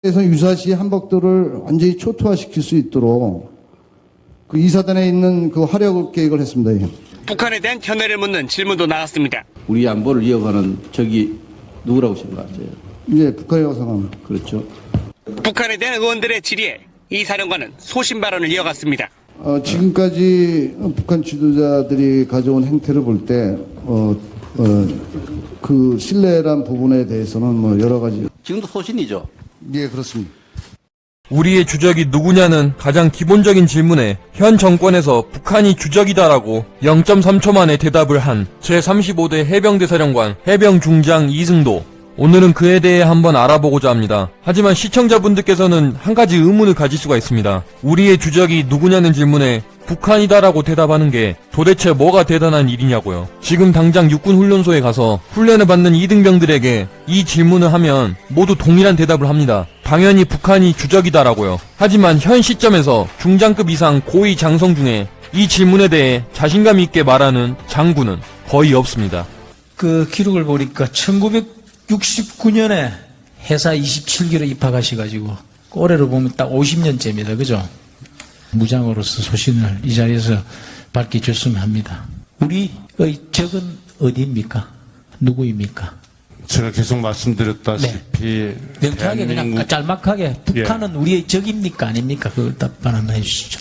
그래서 유사시 한복들을 완전히 초토화시킬 수 있도록 그 이사단에 있는 그 화력 계획을 했습니다. 예. 북한에 대한 견해를 묻는 질문도 나왔습니다. 우리 안보를 이어가는 적이 누구라고 생각하세요? 이제 북한이라고 생각합니다. 그렇죠. 북한에 대한 의원들의 질의에 이 사령관은 소신 발언을 이어갔습니다. 지금까지 북한 지도자들이 가져온 행태를 볼 때, 그 신뢰란 부분에 대해서는 뭐 여러 가지. 지금도 소신이죠. 예, 그렇습니다. 우리의 주적이 누구냐는 가장 기본적인 질문에 현 정권에서 북한이 주적이다라고 0.3초 만에 대답을 한 제35대 해병대 사령관 해병중장 이승도. 오늘은 그에 대해 한번 알아보고자 합니다. 하지만 시청자분들께서는 한 가지 의문을 가질 수가 있습니다. 우리의 주적이 누구냐는 질문에 북한이다라고 대답하는 게 도대체 뭐가 대단한 일이냐고요. 지금 당장 육군훈련소에 가서 훈련을 받는 이등병들에게 이 질문을 하면 모두 동일한 대답을 합니다. 당연히 북한이 주적이다라고요. 하지만 현 시점에서 중장급 이상 고위 장성 중에 이 질문에 대해 자신감 있게 말하는 장군은 거의 없습니다. 그 기록을 보니까 1969년에 해사 27기로 입학하셔가지고 올해로 보면 딱 50년째입니다. 그죠? 무장으로서 소신을 이 자리에서 밝혀줬으면 합니다. 우리의 적은 어디입니까? 누구입니까? 제가 계속 말씀드렸다시피 명쾌하게 그냥 짤막하게 북한은 우리의 적입니까? 아닙니까? 그걸 답변 한번 해주시죠.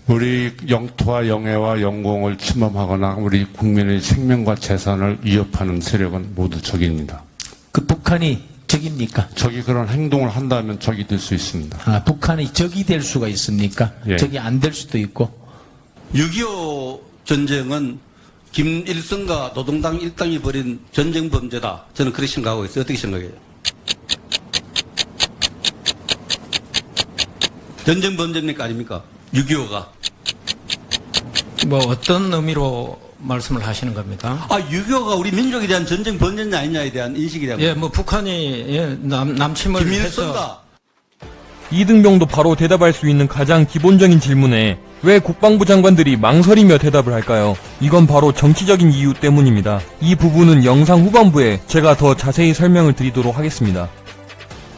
우리 영토와 영해와 영공을 침범하거나 우리 국민의 생명과 재산을 위협하는 세력은 모두 적입니다. 그 북한이 적입니까? 적이 그런 행동을 한다면 적이 될 수 있습니다. 북한이 적이 될 수가 있습니까? 예. 적이 안 될 수도 있고. 6.25 전쟁은 김일성과 노동당 일당이 벌인 전쟁 범죄다. 저는 그렇게 생각하고 있어요. 어떻게 생각해요? 전쟁 범죄입니까? 아닙니까? 6.25가. 뭐 어떤 의미로 말씀을 하시는 겁니까? 6.25가 우리 민족에 대한 전쟁 범죄냐 아니냐에 대한 인식에 대한. 예, 뭐 북한이 남침을 해서 김일성과 이등병도 바로 대답할 수 있는 가장 기본적인 질문에 왜 국방부 장관들이 망설이며 대답을 할까요? 이건 바로 정치적인 이유 때문입니다. 이 부분은 영상 후반부에 제가 더 자세히 설명을 드리도록 하겠습니다.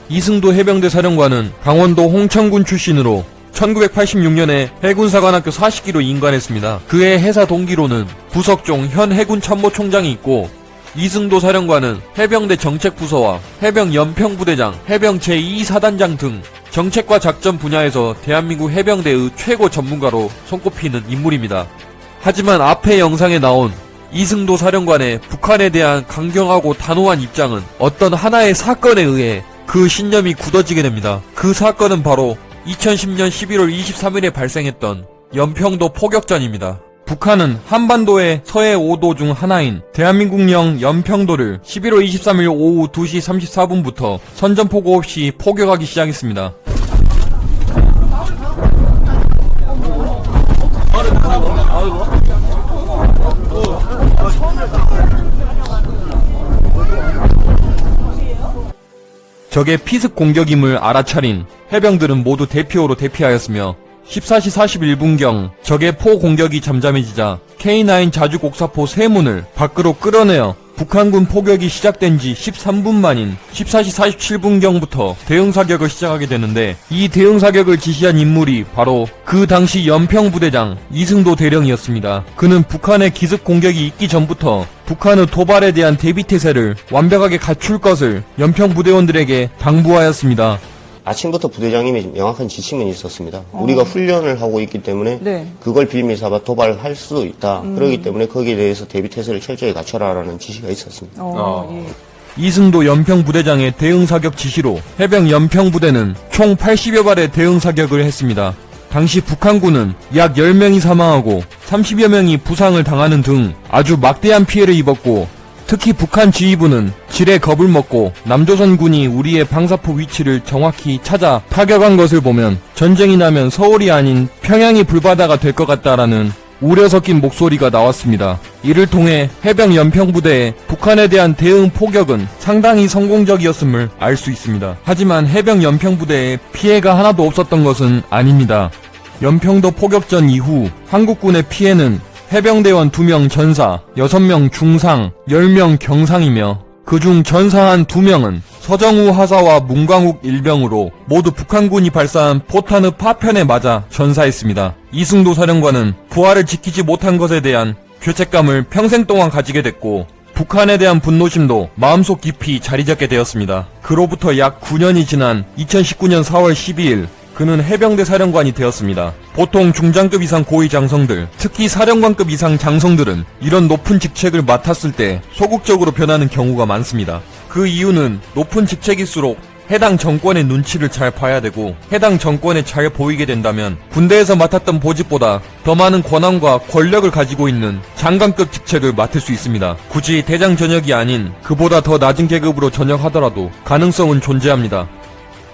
이승도 해병대 사령관은 강원도 홍천군 출신으로 1986년에 해군사관학교 40기로 인관했습니다. 그의 해사 동기로는 부석종 현 해군 참모총장이 있고 이승도 사령관은 해병대 정책부서와 해병 연평부대장, 해병 제2사단장 등 정책과 작전 분야에서 대한민국 해병대의 최고 전문가로 손꼽히는 인물입니다. 하지만 앞의 영상에 나온 이승도 사령관의 북한에 대한 강경하고 단호한 입장은 어떤 하나의 사건에 의해 그 신념이 굳어지게 됩니다. 그 사건은 바로 2010년 11월 23일에 발생했던 연평도 포격전입니다. 북한은 한반도의 서해 5도 중 하나인 대한민국령 연평도를 11월 23일 오후 2시 34분부터 선전포고 없이 포격하기 시작했습니다. 적의 피습 공격임을 알아차린 해병들은 모두 대피호로 대피하였으며 14시 41분경 적의 포 공격이 잠잠해지자 K9 자주곡사포 3문을 밖으로 끌어내어 북한군 포격이 시작된 지 13분 만인 14시 47분경부터 대응사격을 시작하게 되는데 이 대응사격을 지시한 인물이 바로 그 당시 연평부대장 이승도 대령이었습니다. 그는 북한의 기습 공격이 있기 전부터 북한의 도발에 대한 대비태세를 완벽하게 갖출 것을 연평부대원들에게 당부하였습니다. 아침부터 부대장님이 명확한 지침은 있었습니다. 우리가 훈련을 하고 있기 때문에 그걸 빌미 삼아 도발할 수도 있다. 그렇기 때문에 거기에 대해서 대비태세를 철저히 갖춰라라는 지시가 있었습니다. 예. 이승도 연평부대장의 대응사격 지시로 해병 연평부대는 총 80여 발의 대응사격을 했습니다. 당시 북한군은 약 10명이 사망하고 30여 명이 부상을 당하는 등 아주 막대한 피해를 입었고 특히 북한 지휘부는 지레 겁을 먹고 남조선군이 우리의 방사포 위치를 정확히 찾아 타격한 것을 보면 전쟁이 나면 서울이 아닌 평양이 불바다가 될 것 같다라는 우려 섞인 목소리가 나왔습니다. 이를 통해 해병 연평부대의 북한에 대한 대응 포격은 상당히 성공적이었음을 알 수 있습니다. 하지만 해병 연평부대에 피해가 하나도 없었던 것은 아닙니다. 연평도 포격전 이후 한국군의 피해는 해병대원 2명 전사, 6명 중상, 10명 경상이며 그중 전사한 2명은 서정우 하사와 문광욱 일병으로 모두 북한군이 발사한 포탄의 파편에 맞아 전사했습니다. 이승도 사령관은 부하를 지키지 못한 것에 대한 죄책감을 평생 동안 가지게 됐고 북한에 대한 분노심도 마음속 깊이 자리잡게 되었습니다. 그로부터 약 9년이 지난 2019년 4월 12일 그는 해병대 사령관이 되었습니다. 보통 중장급 이상 고위 장성들, 특히 사령관급 이상 장성들은 이런 높은 직책을 맡았을 때 소극적으로 변하는 경우가 많습니다. 그 이유는 높은 직책일수록 해당 정권의 눈치를 잘 봐야 되고 해당 정권에 잘 보이게 된다면 군대에서 맡았던 보직보다 더 많은 권한과 권력을 가지고 있는 장관급 직책을 맡을 수 있습니다. 굳이 대장 전역이 아닌 그보다 더 낮은 계급으로 전역하더라도 가능성은 존재합니다.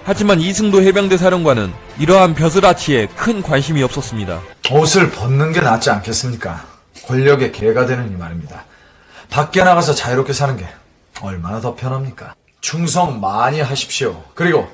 하지만 이승도 해병대 사령관은 이러한 벼슬아치에 큰 관심이 없었습니다. 옷을 벗는 게 낫지 않겠습니까? 권력의 개가 되는 이 말입니다. 밖에 나가서 자유롭게 사는 게 얼마나 더 편합니까? 충성 많이 하십시오. 그리고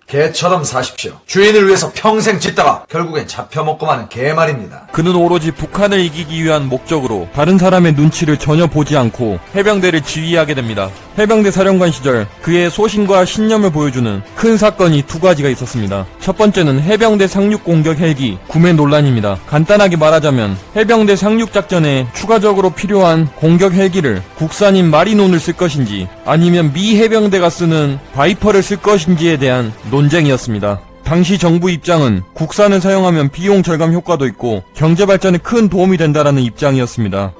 개처럼 사십시오. 주인을 위해서 평생 짖다가 결국엔 잡혀먹고 마는 개 말입니다. 그는 오로지 북한을 이기기 위한 목적으로 다른 사람의 눈치를 전혀 보지 않고 해병대를 지휘하게 됩니다. 해병대 사령관 시절 그의 소신과 신념을 보여주는 큰 사건이 2가지가 있었습니다. 첫 번째는 해병대 상륙 공격 헬기 구매 논란입니다. 간단하게 말하자면 해병대 상륙 작전에 추가적으로 필요한 공격 헬기를 국산인 마리논을 쓸 것인지 아니면 미 해병대가 쓰는 바이퍼를 쓸 것인지에 대한 논쟁이었습니다. 당시 정부 입장은 국산을 사용하면 비용 절감 효과도 있고 경제 발전에 큰 도움이 된다라는 입장이었습니다.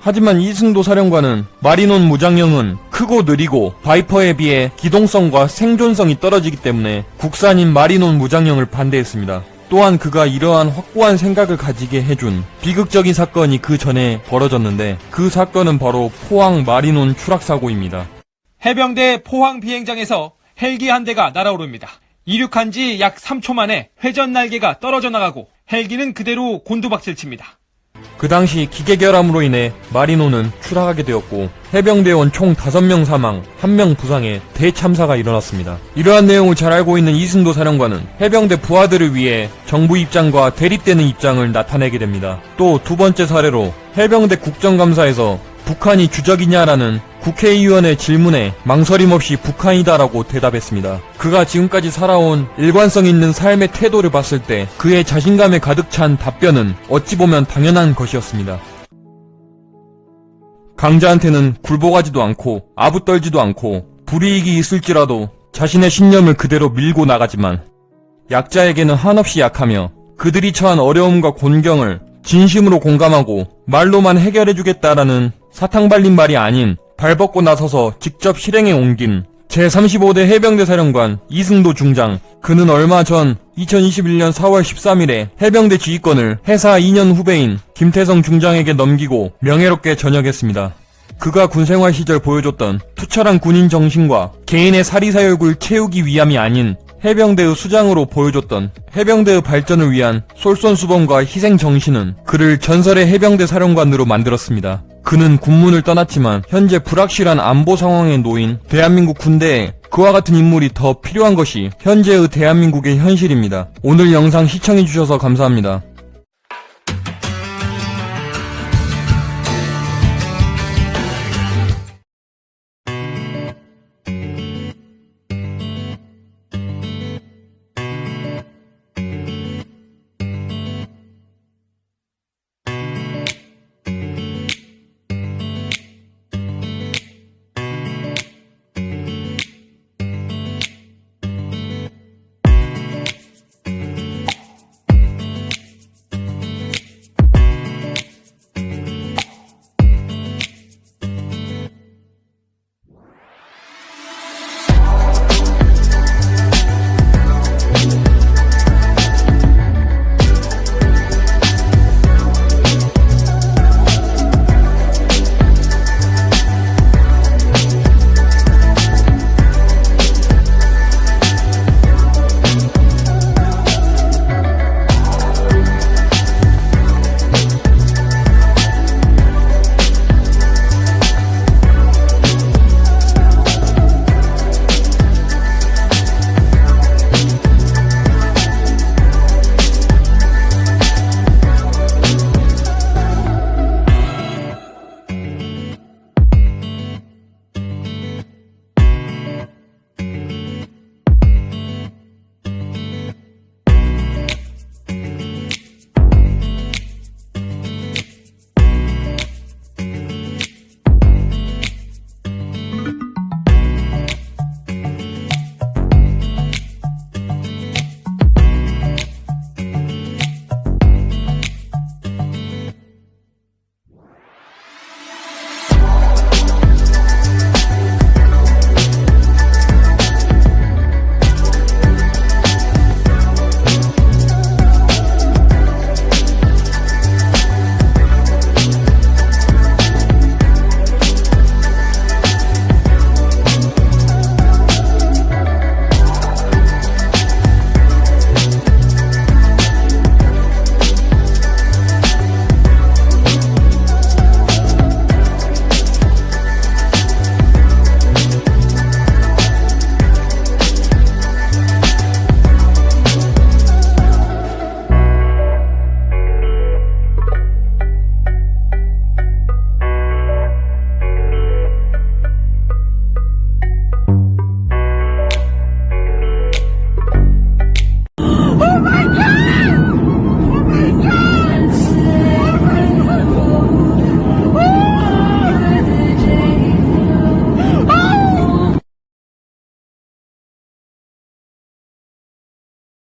하지만 이승도 사령관은 마리논 무장형은 크고 느리고 바이퍼에 비해 기동성과 생존성이 떨어지기 때문에 국산인 마리논 무장형을 반대했습니다. 또한 그가 이러한 확고한 생각을 가지게 해준 비극적인 사건이 그 전에 벌어졌는데 그 사건은 바로 포항 마리논 추락사고입니다. 해병대 포항 비행장에서 헬기 한 대가 날아오릅니다. 이륙한 지 약 3초 만에 회전 날개가 떨어져 나가고 헬기는 그대로 곤두박질 칩니다. 그 당시 기계 결함으로 인해 마리논은 추락하게 되었고 해병대원 총 5명 사망, 1명 부상의 대참사가 일어났습니다. 이러한 내용을 잘 알고 있는 이승도 사령관은 해병대 부하들을 위해 정부 입장과 대립되는 입장을 나타내게 됩니다. 또 2번째 사례로 해병대 국정감사에서 북한이 주적이냐라는 국회의원의 질문에 망설임 없이 북한이다라고 대답했습니다. 그가 지금까지 살아온 일관성 있는 삶의 태도를 봤을 때 그의 자신감에 가득 찬 답변은 어찌 보면 당연한 것이었습니다. 강자한테는 굴복하지도 않고 아부떨지도 않고 불이익이 있을지라도 자신의 신념을 그대로 밀고 나가지만 약자에게는 한없이 약하며 그들이 처한 어려움과 곤경을 진심으로 공감하고 말로만 해결해주겠다라는 사탕 발린 말이 아닌 발벗고 나서서 직접 실행에 옮긴 제35대 해병대 사령관 이승도 중장. 그는 얼마 전 2021년 4월 13일에 해병대 지휘권을 해사 2년 후배인 김태성 중장에게 넘기고 명예롭게 전역했습니다. 그가 군생활 시절 보여줬던 투철한 군인 정신과 개인의 사리사욕을 채우기 위함이 아닌 해병대의 수장으로 보여줬던 해병대의 발전을 위한 솔선수범과 희생 정신은 그를 전설의 해병대 사령관으로 만들었습니다. 그는 군문을 떠났지만 현재 불확실한 안보 상황에 놓인 대한민국 군대에 그와 같은 인물이 더 필요한 것이 현재의 대한민국의 현실입니다. 오늘 영상 시청해주셔서 감사합니다.